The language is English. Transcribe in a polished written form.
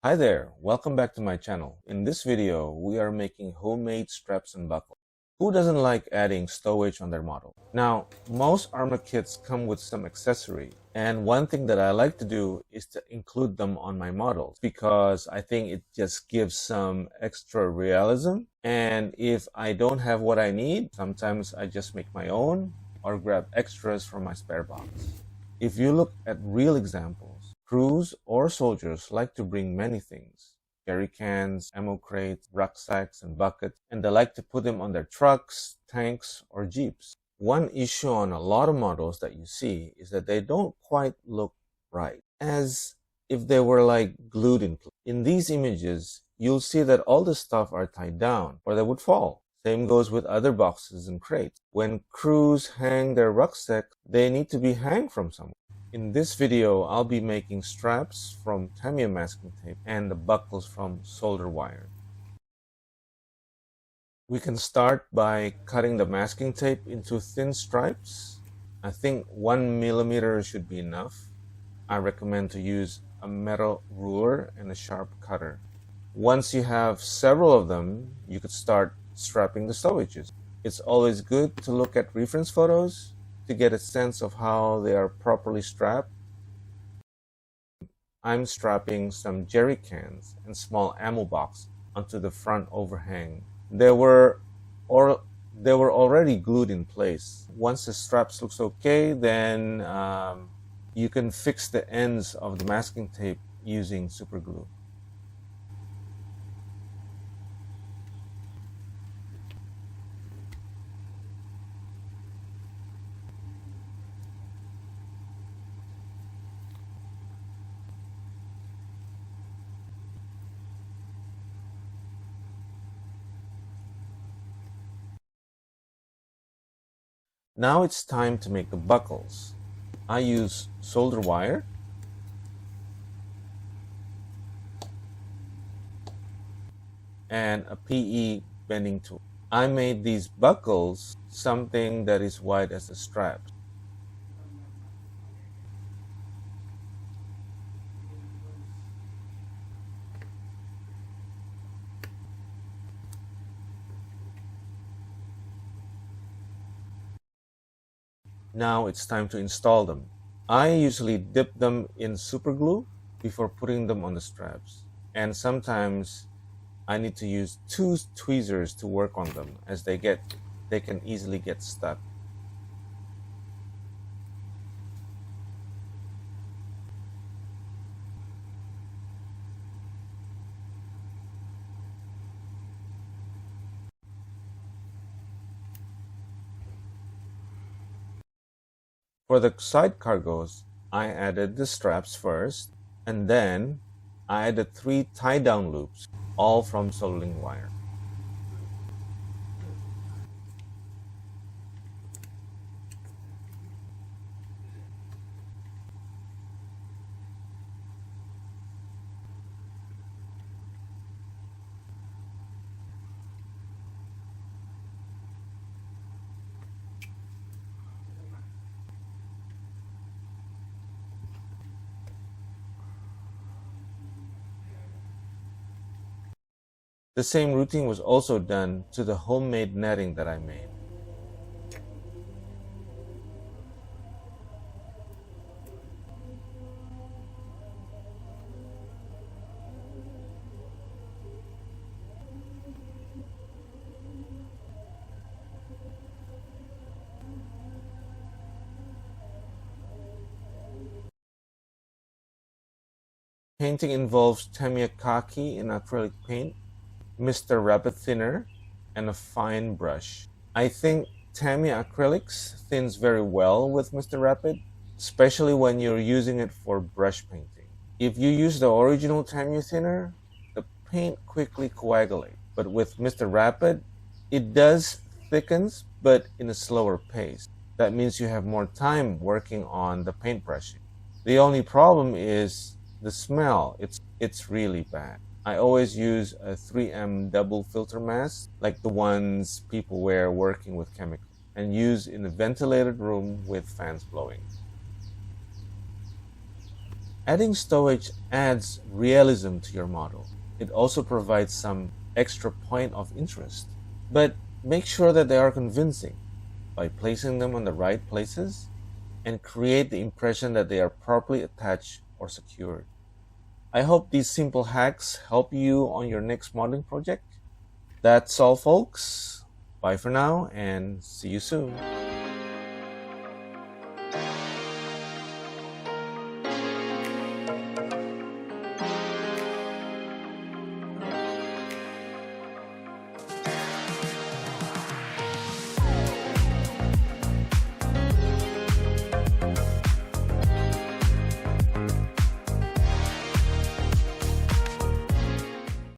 Hi there, welcome back to my channel. In this video, we are making homemade straps and buckles. Who doesn't like adding stowage on their model? Now, most armor kits come with some accessory, and one thing that I like to do is to include them on my models because I think it just gives some extra realism. And if I don't have what I need, sometimes I just make my own or grab extras from my spare box. If you look at real examples, crews or soldiers like to bring many things: jerry cans, ammo crates, rucksacks, and buckets, and they like to put them on their trucks, tanks, or jeeps. One issue on a lot of models that you see is that they don't quite look right, as if they were like glued in place. In these images, you'll see that all the stuff are tied down or they would fall. Same goes with other boxes and crates. When crews hang their rucksack, they need to be hanged from somewhere. In this video, I'll be making straps from Tamiya masking tape and the buckles from solder wire. We can start by cutting the masking tape into thin stripes. I think 1 millimeter should be enough. I recommend to use a metal ruler and a sharp cutter. Once you have several of them, you could start strapping the stowages. It's always good to look at reference photos to get a sense of how they are properly strapped. I'm strapping some jerry cans and small ammo box onto the front overhang. They were already glued in place. Once the straps looks okay, then you can fix the ends of the masking tape using super glue. Now it's time to make the buckles. I use solder wire and a PE bending tool. I made these buckles something that is wide as the straps. Now it's time to install them. I usually dip them in super glue before putting them on the straps, and sometimes I need to use 2 tweezers to work on them as they can easily get stuck. For the side cargos, I added the straps first, and then I added 3 tie-down loops, all from soldering wire. The same routine was also done to the homemade netting that I made. Painting involves Tamiya khaki in acrylic paint, Mr. Rabbit thinner, and a fine brush. I think Tamiya acrylics thins very well with Mr. Rapid, especially when you're using it for brush painting. If you use the original Tamiya thinner, the paint quickly coagulates. But with Mr. Rapid, it does thickens, but in a slower pace. That means you have more time working on the paint brushing. The only problem is the smell. It's really bad. I always use a 3M double filter mask, like the ones people wear working with chemicals, and use in a ventilated room with fans blowing. Adding stowage adds realism to your model. It also provides some extra point of interest. But make sure that they are convincing by placing them on the right places and create the impression that they are properly attached or secured. I hope these simple hacks help you on your next modeling project. That's all, folks. Bye for now and see you soon.